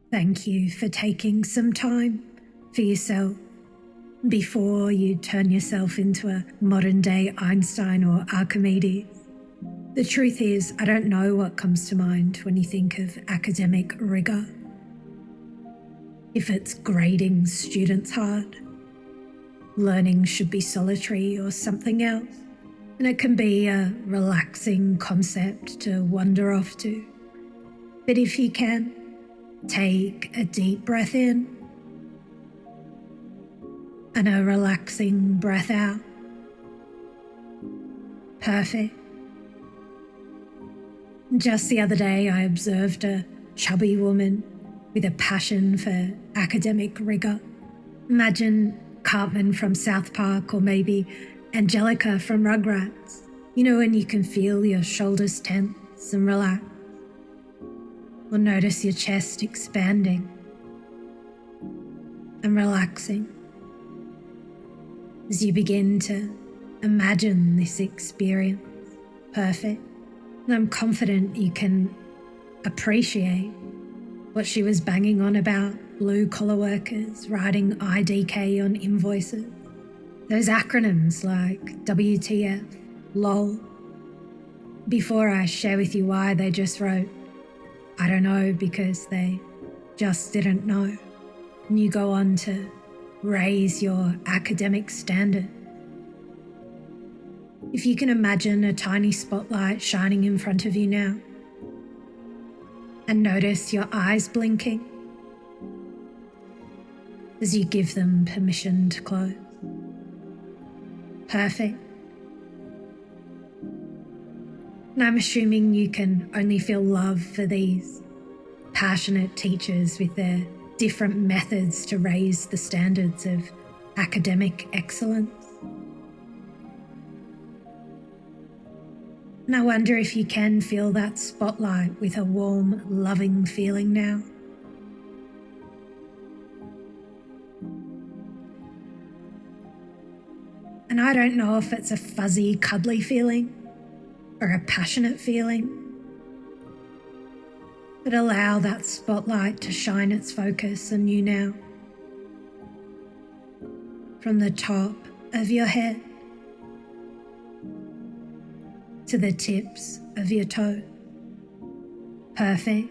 Thank you for taking some time for yourself before you turn yourself into a modern-day Einstein or Archimedes. The truth is, I don't know what comes to mind when you think of academic rigor. If it's grading students hard, learning should be solitary or something else, and it can be a relaxing concept to wander off to. But if you can, take a deep breath in and a relaxing breath out. Perfect. Just the other day, I observed a chubby woman with a passion for academic rigor. Imagine Cartman from South Park, or maybe Angelica from Rugrats. You know, when you can feel your shoulders tense and relax. Or notice your chest expanding and relaxing as you begin to imagine this experience. Perfect. And I'm confident you can appreciate what she was banging on about blue-collar workers writing IDK on invoices. Those acronyms like WTF, LOL. Before I share with you why, they just wrote, I don't know, because they just didn't know. And you go on to raise your academic standard. If you can imagine a tiny spotlight shining in front of you now, and notice your eyes blinking as you give them permission to close. Perfect. And I'm assuming you can only feel love for these passionate teachers with their different methods to raise the standards of academic excellence. And I wonder if you can feel that spotlight with a warm, loving feeling now. And I don't know if it's a fuzzy, cuddly feeling or a passionate feeling, but allow that spotlight to shine its focus on you now. From the top of your head to the tips of your toes. Perfect.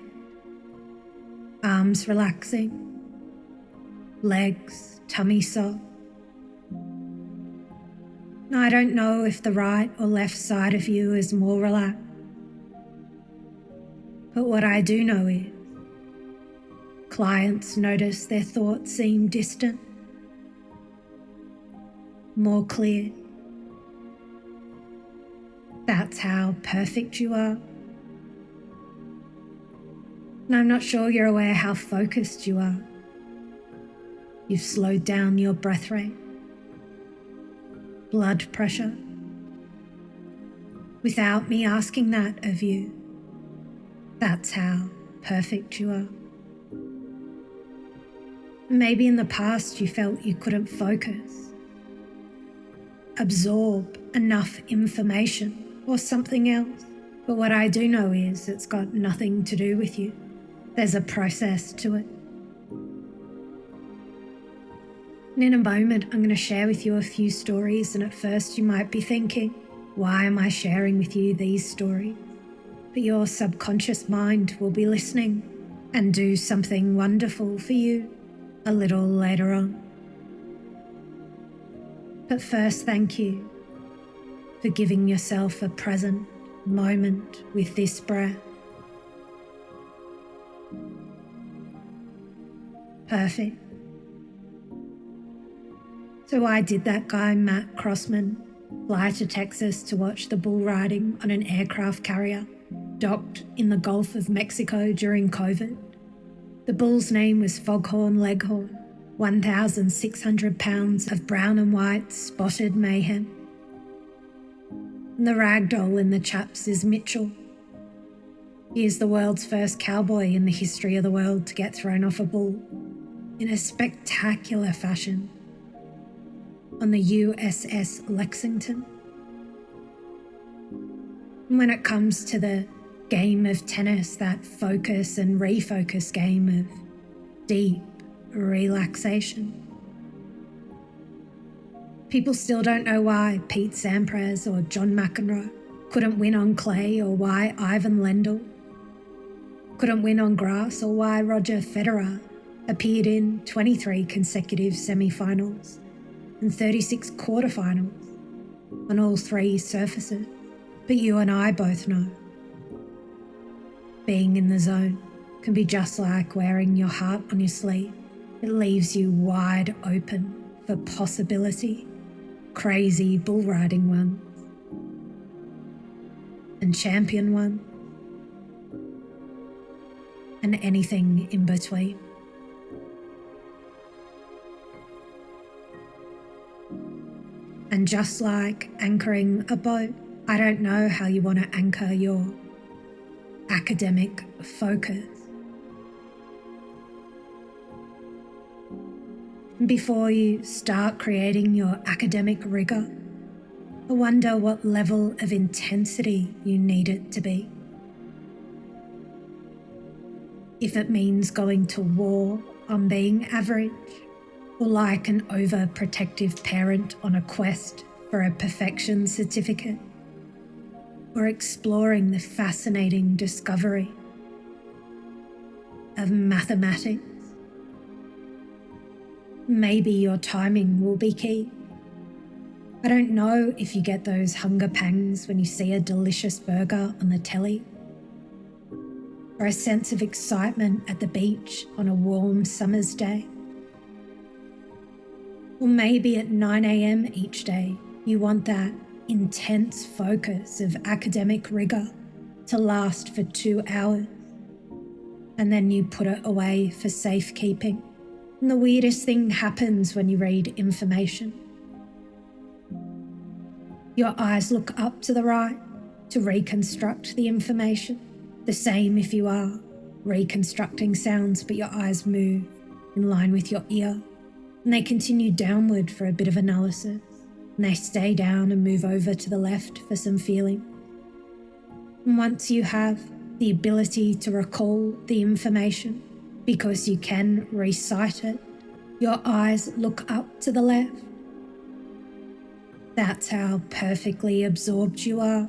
Arms relaxing, legs, tummy soft. Now, I don't know if the right or left side of you is more relaxed, but what I do know is clients notice their thoughts seem distant, more clear. That's how perfect you are. And I'm not sure you're aware how focused you are. You've slowed down your breath rate, blood pressure, without me asking that of you. That's how perfect you are. Maybe in the past you felt you couldn't focus, absorb enough information or something else. But what I do know is it's got nothing to do with you. There's a process to it. And in a moment, I'm going to share with you a few stories, and at first you might be thinking, why am I sharing with you these stories? But your subconscious mind will be listening and do something wonderful for you a little later on. But first, thank you for giving yourself a present moment with this breath. Perfect. So why did that guy, Matt Crossman, fly to Texas to watch the bull riding on an aircraft carrier docked in the Gulf of Mexico during COVID? The bull's name was Foghorn Leghorn, 1,600 pounds of brown and white spotted mayhem. And the ragdoll in the chaps is Mitchell. He is the world's first cowboy in the history of the world to get thrown off a bull in a spectacular fashion on the USS Lexington. And when it comes to the game of tennis, that focus and refocus game of deep relaxation. People still don't know why Pete Sampras or John McEnroe couldn't win on clay, or why Ivan Lendl couldn't win on grass, or why Roger Federer appeared in 23 consecutive semi-finals and 36 quarterfinals on all three surfaces. But you and I both know being in the zone can be just like wearing your heart on your sleeve. It leaves you wide open for possibility, crazy bull riding ones, and champion ones, and anything in between. And just like anchoring a boat, I don't know how you want to anchor your academic focus. Before you start creating your academic rigor, I wonder what level of intensity you need it to be. If it means going to war on being average, or like an overprotective parent on a quest for a perfection certificate, or exploring the fascinating discovery of mathematics. Maybe your timing will be key. I don't know if you get those hunger pangs when you see a delicious burger on the telly, or a sense of excitement at the beach on a warm summer's day. Or maybe at 9 a.m. each day, you want that intense focus of academic rigor to last for 2 hours, and then you put it away for safekeeping. And the weirdest thing happens when you read information. Your eyes look up to the right to reconstruct the information. The same if you are reconstructing sounds, but your eyes move in line with your ear. And they continue downward for a bit of analysis. And they stay down and move over to the left for some feeling. And once you have the ability to recall the information, because you can recite it, your eyes look up to the left. That's how perfectly absorbed you are.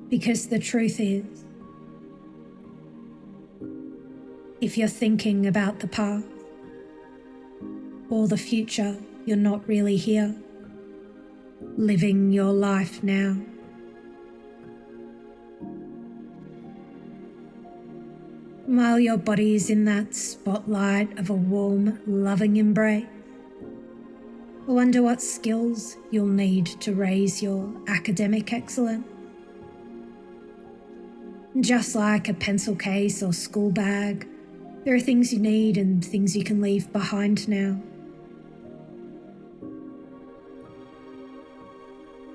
Because the truth is, if you're thinking about the past or the future, you're not really here, living your life now. While your body is in that spotlight of a warm, loving embrace, I wonder what skills you'll need to raise your academic excellence. Just like a pencil case or school bag, there are things you need and things you can leave behind now.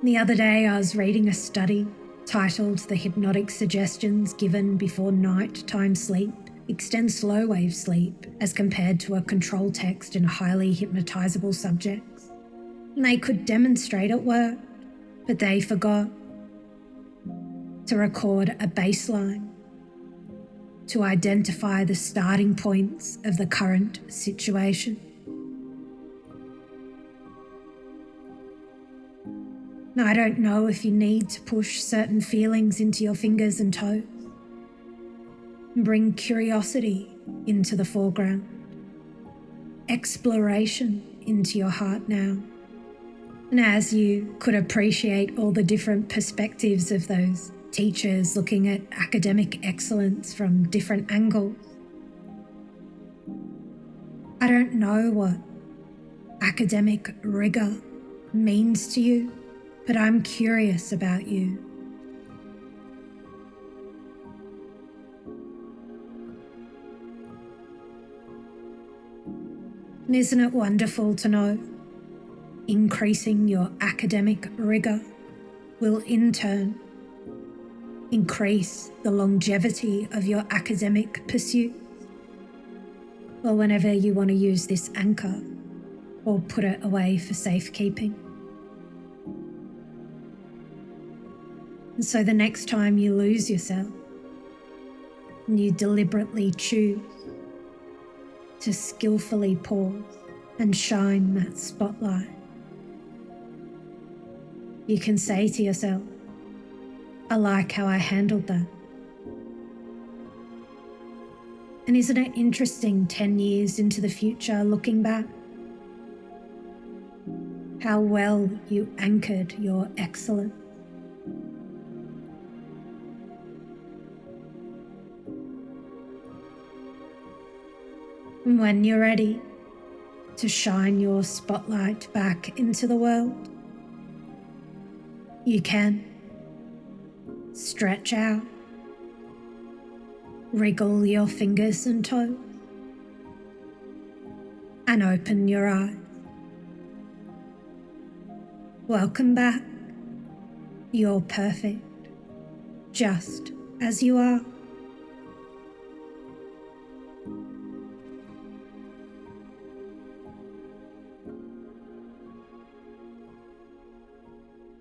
The other day I was reading a study titled "The Hypnotic Suggestions Given Before Nighttime Sleep Extend Slow Wave Sleep as Compared to a Control Text in Highly Hypnotizable Subjects." And they could demonstrate it worked, but they forgot to record a baseline to identify the starting points of the current situation. Now, I don't know if you need to push certain feelings into your fingers and toes and bring curiosity into the foreground, exploration into your heart now. And as you could appreciate all the different perspectives of those teachers looking at academic excellence from different angles, I don't know what academic rigor means to you, but I'm curious about you. And isn't it wonderful to know increasing your academic rigor will in turn increase the longevity of your academic pursuit? Well, whenever you want to use this anchor or put it away for safekeeping. And so the next time you lose yourself, and you deliberately choose to skillfully pause and shine that spotlight. You can say to yourself, I like how I handled that. And isn't it interesting 10 years into the future looking back? How well you anchored your excellence. And when you're ready to shine your spotlight back into the world, you can stretch out, wriggle your fingers and toes, and open your eyes. Welcome back. You're perfect, just as you are.